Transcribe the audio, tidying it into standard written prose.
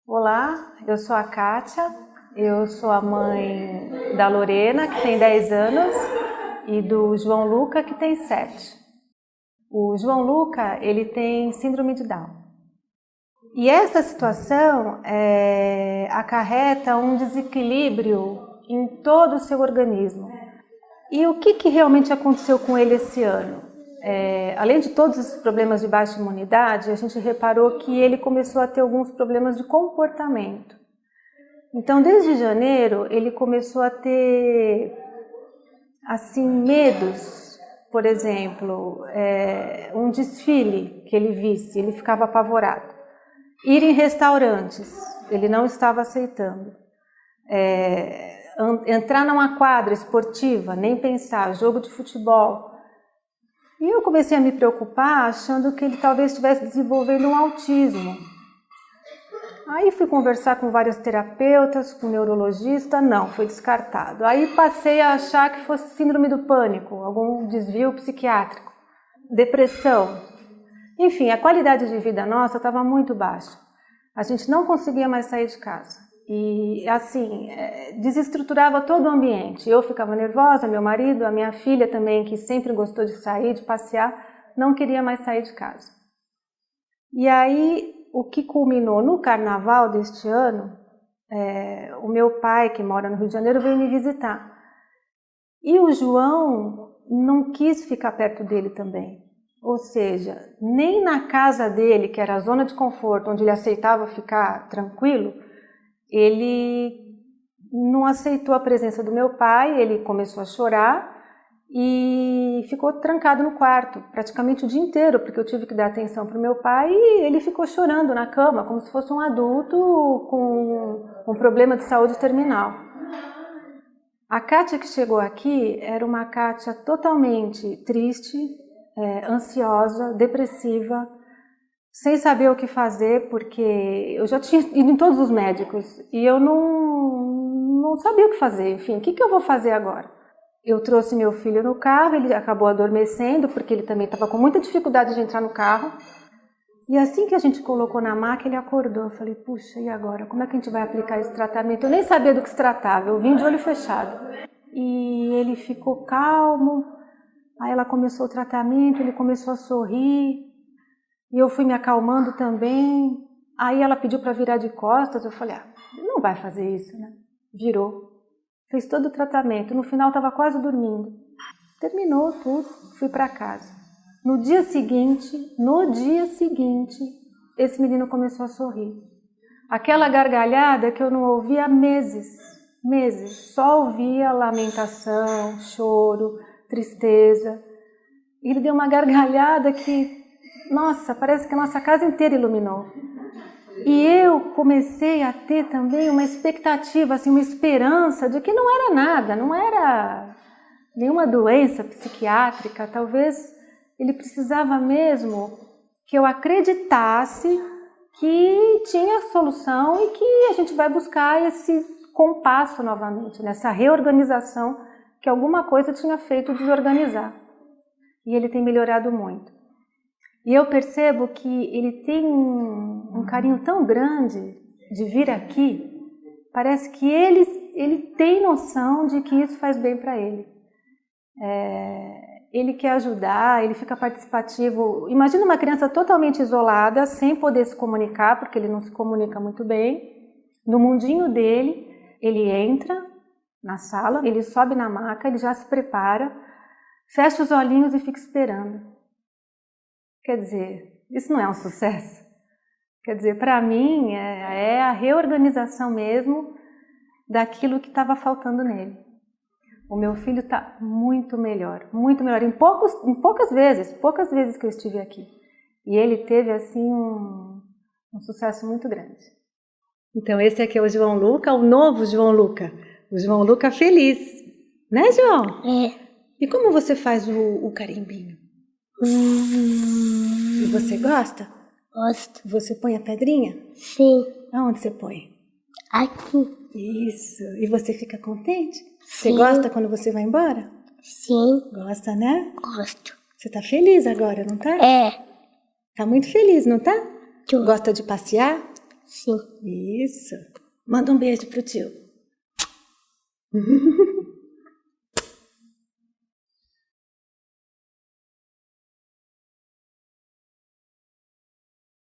Olá, eu sou a Kátia, eu sou a mãe da Lorena, que tem 10 anos, e do João Luca, que tem 7. O João Luca, ele tem síndrome de Down. E essa situação acarreta um desequilíbrio em todo o seu organismo. E o que realmente aconteceu com ele esse ano? Além de todos esses problemas de baixa imunidade, a gente reparou que ele começou a ter alguns problemas de comportamento. Então, desde janeiro, ele começou a ter, assim, medos. Por exemplo, um desfile que ele visse, ele ficava apavorado. Ir em restaurantes, ele não estava aceitando. Entrar numa quadra esportiva, nem pensar, jogo de futebol. E eu comecei a me preocupar, achando que ele talvez estivesse desenvolvendo um autismo. Aí fui conversar com vários terapeutas, com neurologista, não, foi descartado. Aí passei a achar que fosse síndrome do pânico, algum desvio psiquiátrico, depressão. Enfim, a qualidade de vida nossa estava muito baixa. A gente não conseguia mais sair de casa. E, assim, desestruturava todo o ambiente. Eu ficava nervosa, meu marido, a minha filha também, que sempre gostou de sair, de passear, não queria mais sair de casa. E aí, o que culminou no carnaval deste ano, o meu pai, que mora no Rio de Janeiro, veio me visitar. E o João não quis ficar perto dele também. Ou seja, nem na casa dele, que era a zona de conforto, onde ele aceitava ficar tranquilo, ele não aceitou a presença do meu pai, ele começou a chorar e ficou trancado no quarto, praticamente o dia inteiro, porque eu tive que dar atenção para o meu pai e ele ficou chorando na cama, como se fosse um adulto com um problema de saúde terminal. A Kátia que chegou aqui era uma Kátia totalmente triste, ansiosa, depressiva, sem saber o que fazer, porque eu já tinha ido em todos os médicos e eu não sabia o que fazer. Enfim, o que eu vou fazer agora? Eu trouxe meu filho no carro, ele acabou adormecendo, porque ele também estava com muita dificuldade de entrar no carro. E assim que a gente colocou na maca, ele acordou. Eu falei, puxa, e agora? Como é que a gente vai aplicar esse tratamento? Eu nem sabia do que se tratava, eu vim de olho fechado. E ele ficou calmo, aí ela começou o tratamento, ele começou a sorrir. E eu fui me acalmando também. Aí ela pediu para virar de costas. Eu falei, não vai fazer isso, né? Virou. Fez todo o tratamento. No final estava quase dormindo. Terminou tudo. Fui para casa. No dia seguinte, esse menino começou a sorrir. Aquela gargalhada que eu não ouvia há meses. Só ouvia lamentação, choro, tristeza. E ele deu uma gargalhada que... Nossa, parece que a nossa casa inteira iluminou. E eu comecei a ter também uma expectativa, assim, uma esperança de que não era nada, não era nenhuma doença psiquiátrica. Talvez ele precisava mesmo que eu acreditasse que tinha solução e que a gente vai buscar esse compasso novamente, nessa reorganização que alguma coisa tinha feito desorganizar. E ele tem melhorado muito. E eu percebo que ele tem um carinho tão grande de vir aqui, parece que ele tem noção de que isso faz bem para ele. Ele quer ajudar, ele fica participativo. Imagina uma criança totalmente isolada, sem poder se comunicar, porque ele não se comunica muito bem. No mundinho dele, ele entra na sala, ele sobe na maca, ele já se prepara, fecha os olhinhos e fica esperando. Quer dizer, isso não é um sucesso? Quer dizer, para mim é a reorganização mesmo daquilo que estava faltando nele. O meu filho está muito melhor, em poucas vezes que eu estive aqui. E ele teve assim um sucesso muito grande. Então esse aqui é o João Luca, o novo João Luca. O João Luca feliz, né, João? E como você faz o carimbinho? E você gosta? Gosto. Você põe a pedrinha? Sim. Aonde você põe? Aqui. Isso. E você fica contente? Sim. Você gosta quando você vai embora? Sim. Gosta, né? Gosto. Você tá feliz agora, não tá? É. Tá muito feliz, não tá? Tô. Gosta de passear? Sim. Isso. Manda um beijo pro tio.